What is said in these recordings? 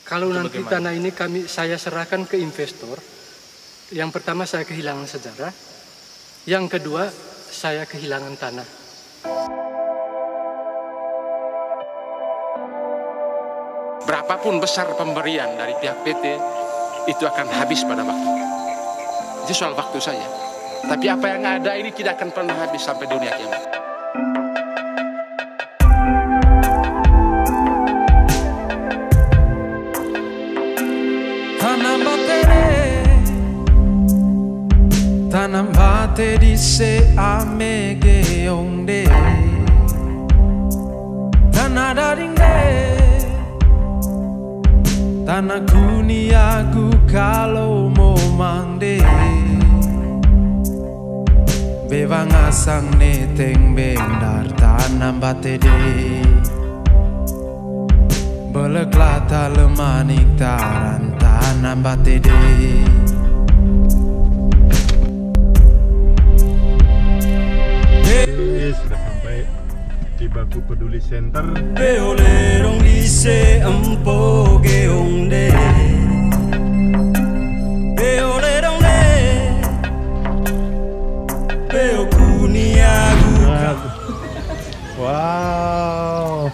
Kalau nanti tanah ini saya serahkan ke investor, yang pertama saya kehilangan sejarah, yang kedua saya kehilangan tanah. Berapapun besar pemberian dari pihak PT, itu akan habis pada waktunya. Itu soal waktu saja. Tapi apa yang ada ini tidak akan pernah habis sampai dunia kiamat. Tanam bate di se ame geongde tanah daringde tanah kuniaku kalau mau mangde bebang asang neteng bendar tanam bate de beleklata lemanik taran tanam bate de. Sudah sampai di Baku Peduli Center. Beolerong lise empo geongde beolerong le beo kuniagu. Wow.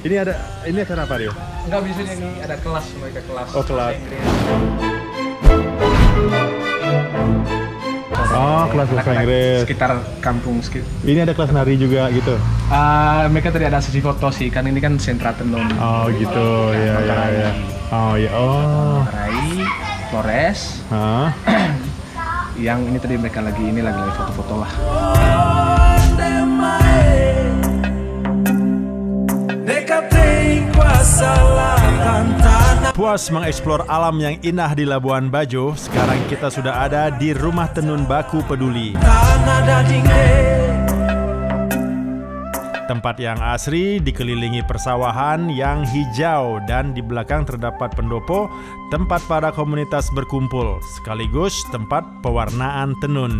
Ini akan apa, Rio? Enggak, bisa ini ada kelas, mereka kelas. Oh, kelas. Oh, kelas bahasa Inggris. Sekitar kampung sekitar. Ini ada kelas nari juga gitu. Mereka tadi ada sesi foto sih, kan ini kan sentra tenun. Oh, gitu. Ya. Oh, ya. Oh. Rai, Flores. Hah? Yang ini tadi mereka lagi foto-foto lah. Puas mengeksplor alam yang indah di Labuan Bajo, sekarang kita sudah ada di Rumah Tenun Baku Peduli. Tempat yang asri dikelilingi persawahan yang hijau dan di belakang terdapat pendopo, tempat para komunitas berkumpul, sekaligus tempat pewarnaan tenun.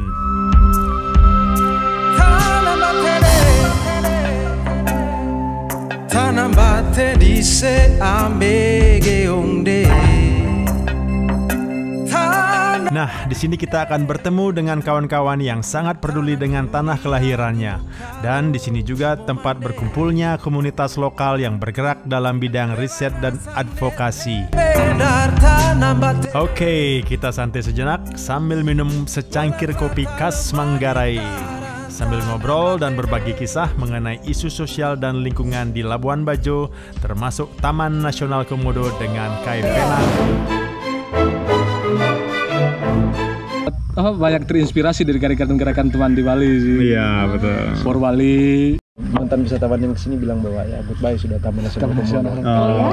Nah, di sini kita akan bertemu dengan kawan-kawan yang sangat peduli dengan tanah kelahirannya. Dan di sini juga tempat berkumpulnya komunitas lokal yang bergerak dalam bidang riset dan advokasi. Oke, kita santai sejenak sambil minum secangkir kopi khas Manggarai. Sambil ngobrol dan berbagi kisah mengenai isu sosial dan lingkungan di Labuan Bajo, termasuk Taman Nasional Komodo dengan Kai Fenan. Banyak terinspirasi dari gerakan-gerakan teman di Bali sih. Iya, betul. For Bali. Mantan wisatawan yang kesini bilang bahwa ya goodbye sudah Taman Nasional Komodo.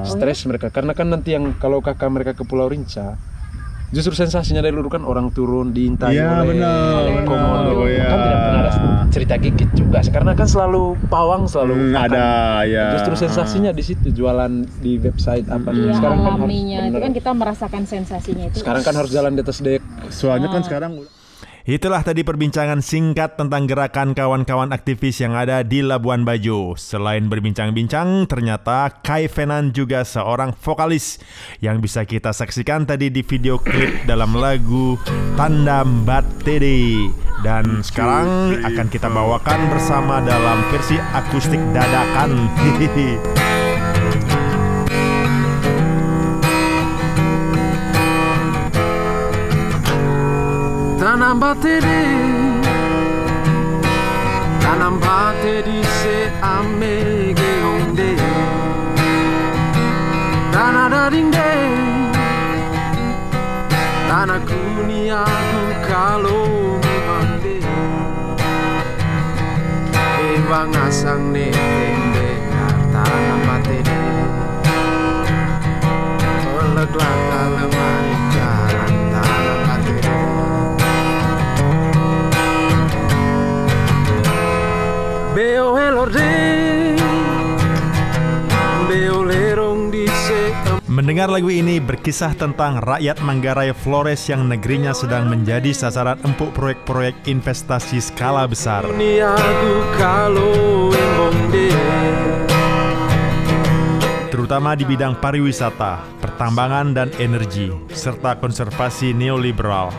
Stres mereka karena kan nanti yang kalau kakak mereka ke Pulau Rinca, justru sensasinya dari dulu kan orang turun diintai oleh komodo. Ya. Kan tidak pernah ada cerita gigit juga karena kan selalu pawang selalu ada ya. Justru sensasinya di situ jualan di website apa. Sekarang kan harus itu kan kita merasakan sensasinya itu. Sekarang kan harus jalan di atas dek. Soalnya kan sekarang Itulah tadi perbincangan singkat tentang gerakan kawan-kawan aktivis yang ada di Labuan Bajo. Selain berbincang-bincang, ternyata Kai Fenan juga seorang vokalis yang bisa kita saksikan tadi di video klip dalam lagu Tanda Mbatede. Dan sekarang akan kita bawakan bersama dalam versi akustik dadakan. Tanam bateri se ame geonde tanah daringde tanah kuniaku kalau mande bang asang ne tembe tanah bateri oleglah lemah jalan tanah bateri. Mendengar lagu ini berkisah tentang rakyat Manggarai Flores yang negerinya sedang menjadi sasaran empuk proyek-proyek investasi skala besar. terutama di bidang pariwisata, pertambangan dan energi, serta konservasi neoliberal.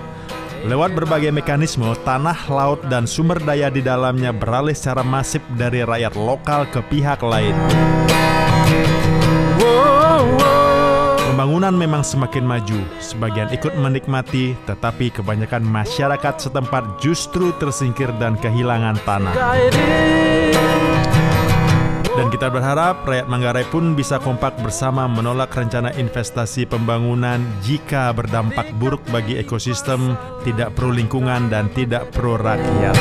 Lewat berbagai mekanisme, tanah, laut, dan sumber daya di dalamnya beralih secara masif dari rakyat lokal ke pihak lain. Pembangunan memang semakin maju, sebagian ikut menikmati, tetapi kebanyakan masyarakat setempat justru tersingkir dan kehilangan tanah. Dan kita berharap rakyat Manggarai pun bisa kompak bersama menolak rencana investasi pembangunan jika berdampak buruk bagi ekosistem, tidak pro lingkungan, dan tidak pro rakyat.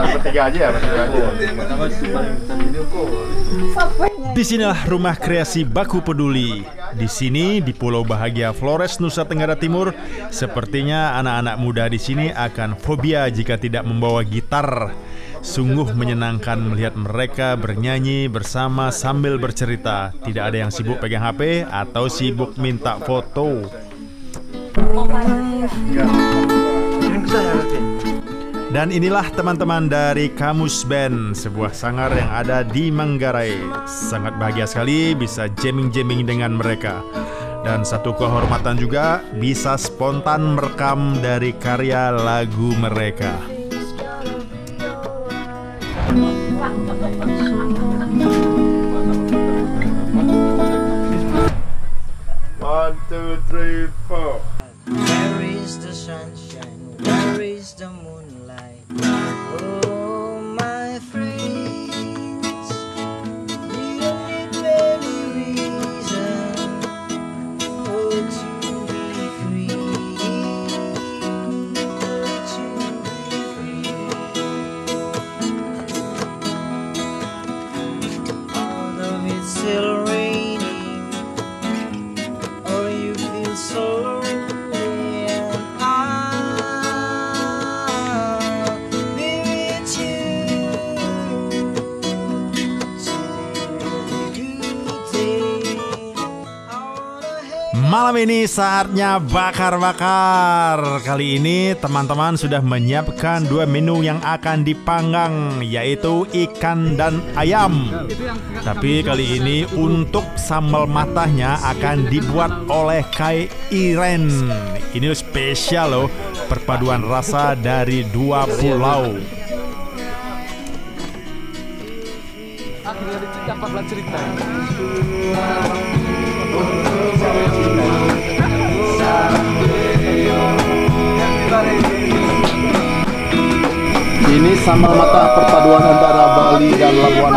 Bertiga aja ya, Disinilah rumah kreasi Baku Peduli. Di sini di Pulau Bahagia Flores, Nusa Tenggara Timur, sepertinya anak-anak muda di sini akan fobia jika tidak membawa gitar. Sungguh menyenangkan melihat mereka bernyanyi bersama sambil bercerita. Tidak ada yang sibuk pegang HP atau sibuk minta foto. Dan inilah teman-teman dari Kamus Band, sebuah sanggar yang ada di Manggarai. Sangat bahagia sekali bisa jamming-jamming dengan mereka. Dan satu kehormatan juga bisa spontan merekam dari karya lagu mereka. 1, 2, 3, 4. Where is the sunshine? Where is the moonlight? Oh, my friends, the Malam ini saatnya bakar-bakar. Kali ini teman-teman sudah menyiapkan 2 menu yang akan dipanggang, yaitu ikan dan ayam. Tapi kali ini untuk sambal matahnya akan dibuat oleh Kai Iren. Ini spesial loh, perpaduan rasa dari 2 pulau. Akhirnya dapatlah cerita. Ini sambal mata perpaduan antara Bali dan Labuan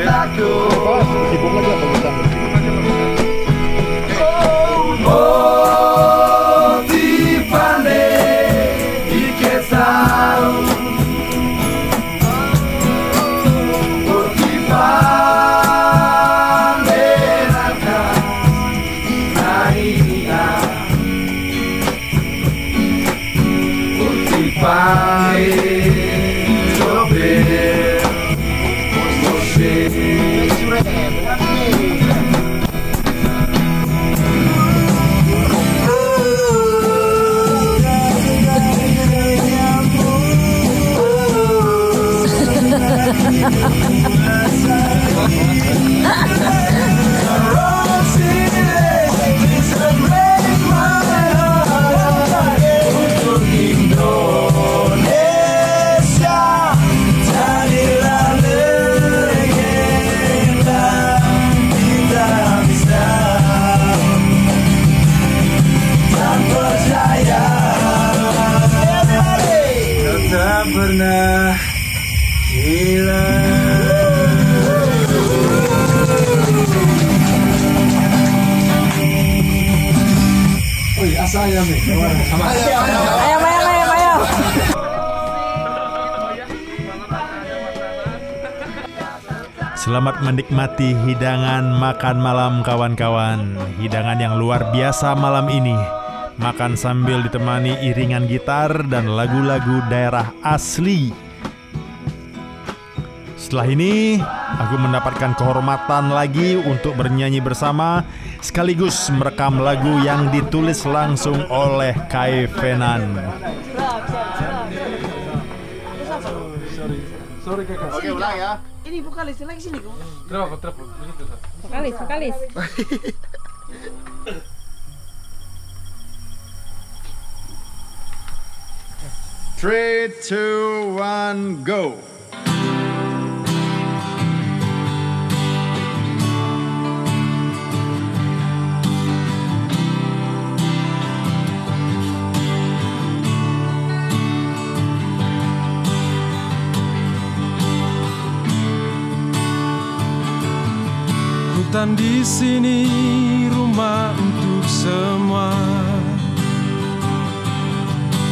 Bajo. Ayam. Selamat menikmati hidangan makan malam kawan-kawan. Hidangan yang luar biasa malam ini. Makan sambil ditemani iringan gitar dan lagu-lagu daerah asli. Setelah ini, aku mendapatkan kehormatan lagi untuk bernyanyi bersama, sekaligus merekam lagu yang ditulis langsung oleh Kai Fenan. Sorry kakak. Oke, ulang ya. Ini vokalis lagi sini kok. Terus. Vokalis. 3, 2, 1, go. Hutan di sini rumah untuk semua,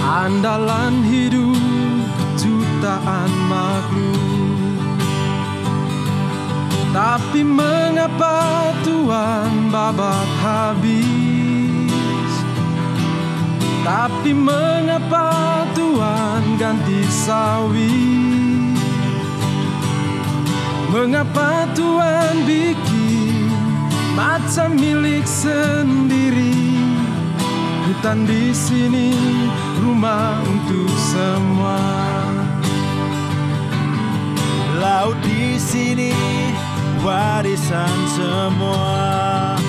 andalan hidup jutaan makhluk. Tapi mengapa Tuhan babat habis? Tapi mengapa Tuhan ganti sawit? Mengapa Tuhan bikin macam milik sendiri? Hutan di sini rumah untuk semua. Laut di sini warisan semua.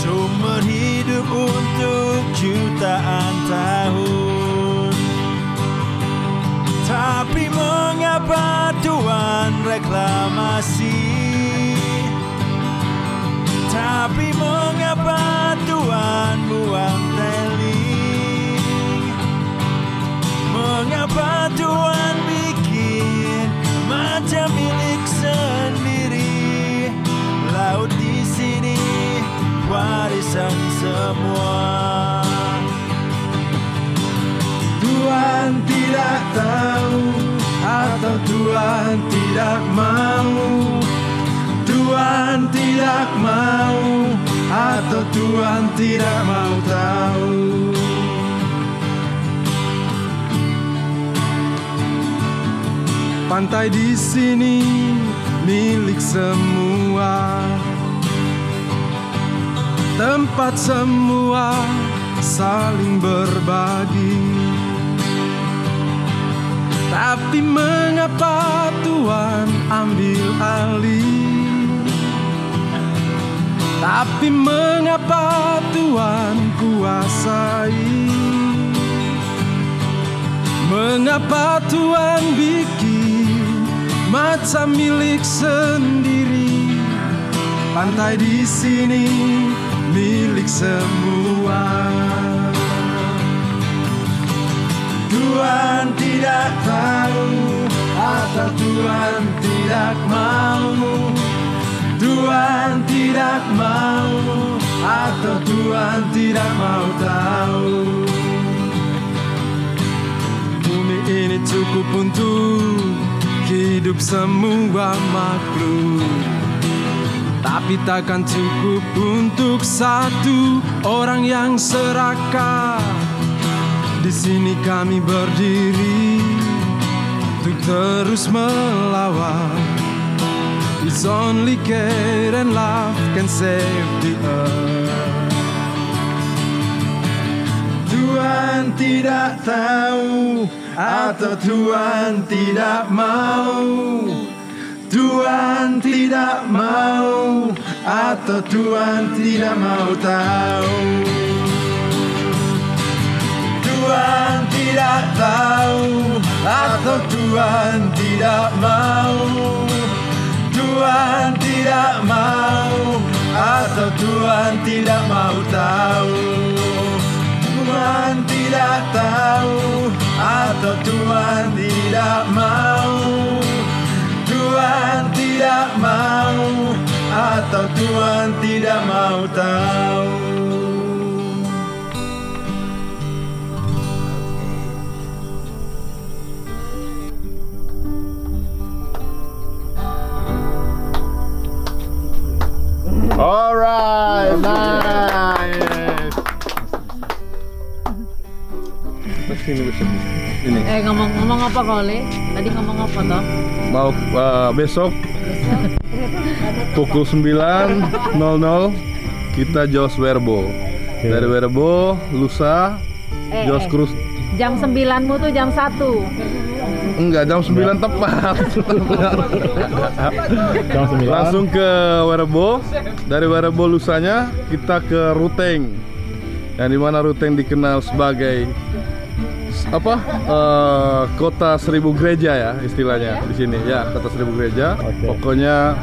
Sumber hidup untuk jutaan tahun. Tapi mengapa Tuhan reklamasi? Tapi mengapa Tuhan buang tailing? Mengapa Tuhan bikin macam milik sendiri? Laut di sini warisan semua. Tuhan tidak tahu atau Tuhan tidak mau. Tuhan tidak mau atau Tuhan tidak mau tahu. Pantai di sini milik semua, tempat semua saling berbagi. Tapi mengapa Tuhan ambil alih? Tapi mengapa Tuhan kuasai? Mengapa Tuhan bikin macam milik sendiri? Pantai di sini milik semua. Tuhan tidak tahu atau Tuhan tidak mau. Tuhan tidak mau atau Tuhan tidak mau tahu. Bumi ini cukup untuk hidup semua makhluk, tapi takkan cukup untuk satu orang yang serakah. Di sini kami berdiri untuk terus melawan. It's only care and love can save the earth. Tuhan tidak tahu atau Tuhan tidak mau. Tuhan tidak mau atau Tuhan tidak mau tahu. Tuhan tidak tahu atau Tuhan tidak mau. Tuhan tidak mau atau Tuhan tidak mau tahu. Tuhan tidak tahu atau Tuhan tidak mau. Tuhan tidak mau atau Tuhan tidak mau tahu. Alright, nice. Ini. Ngomong apa Kole? Tadi ngomong apa toh? Mau besok pukul 9.00 kita Jos Werbo. Dari Werbo lusa Jos Cruise. Jam 9-mu tuh jam 1. Enggak, jam 9 tepat. Jam 9. Langsung ke Werebo. Dari Werebo lusanya kita ke Ruteng. Yang dimana Ruteng dikenal sebagai kota 1000 gereja ya istilahnya di sini ya, kota 1000 gereja. Pokoknya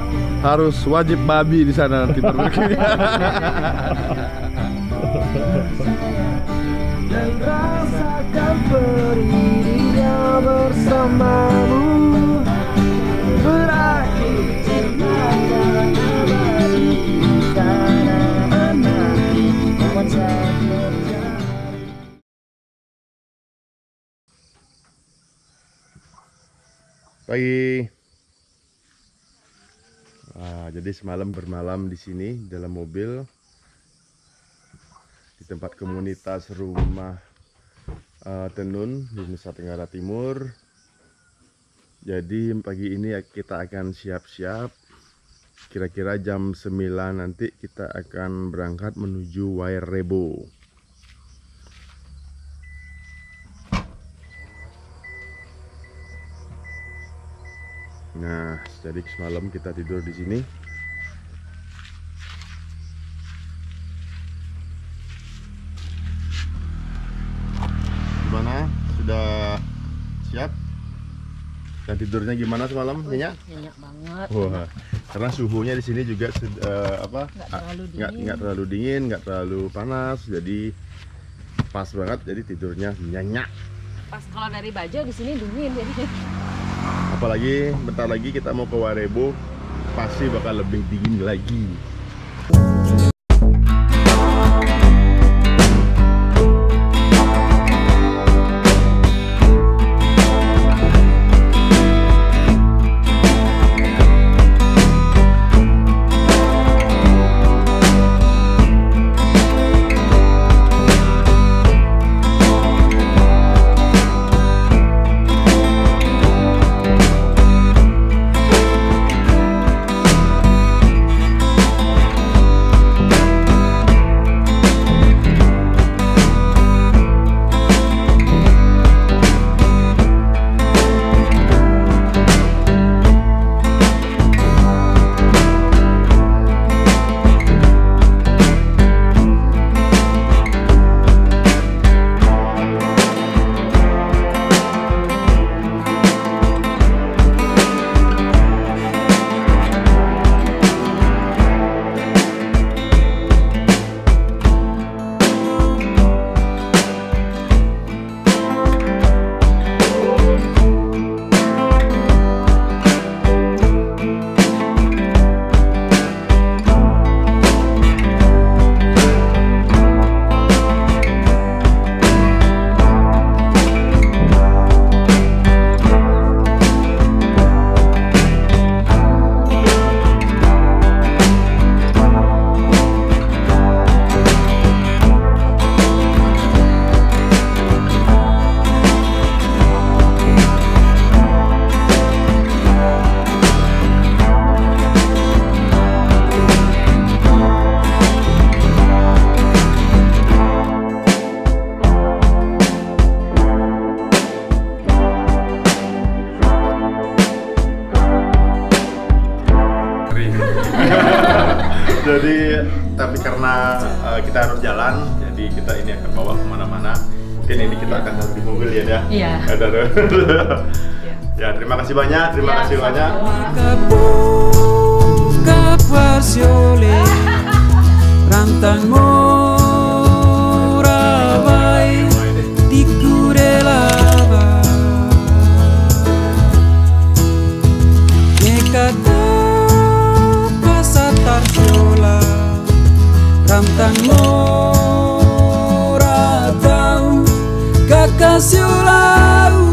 harus wajib babi di sana nanti berpergian. Dan rasakan perinya bersamamu, berakhir cinta dan abadi karena anak membuat Pagi. Jadi semalam bermalam di sini dalam mobil di tempat komunitas rumah tenun di Nusa Tenggara Timur. Jadi pagi ini kita akan siap-siap. Kira-kira jam 9 nanti kita akan berangkat menuju Werebo. Nah, jadi semalam kita tidur di sini. Gimana? Sudah siap? Dan tidurnya gimana semalam? Nyenyak? Nyenyak banget. Wah, karena suhunya di sini juga nggak terlalu dingin, nggak terlalu panas, jadi pas banget. Jadi tidurnya nyenyak. Pas kalau dari Bajo di sini dingin jadi. Apalagi bentar lagi kita mau ke Werebo, pasti bakal lebih dingin lagi. Jadi tapi karena kita harus jalan, jadi kita ini akan bawa kemana-mana. Mungkin ini kita akan taruh di mobil ya, dah. Iya. Ya, terima kasih banyak, terima kasih banyak. Rantang morabai di kurelaba nekata pasatar viola rantang moratau kakak siolau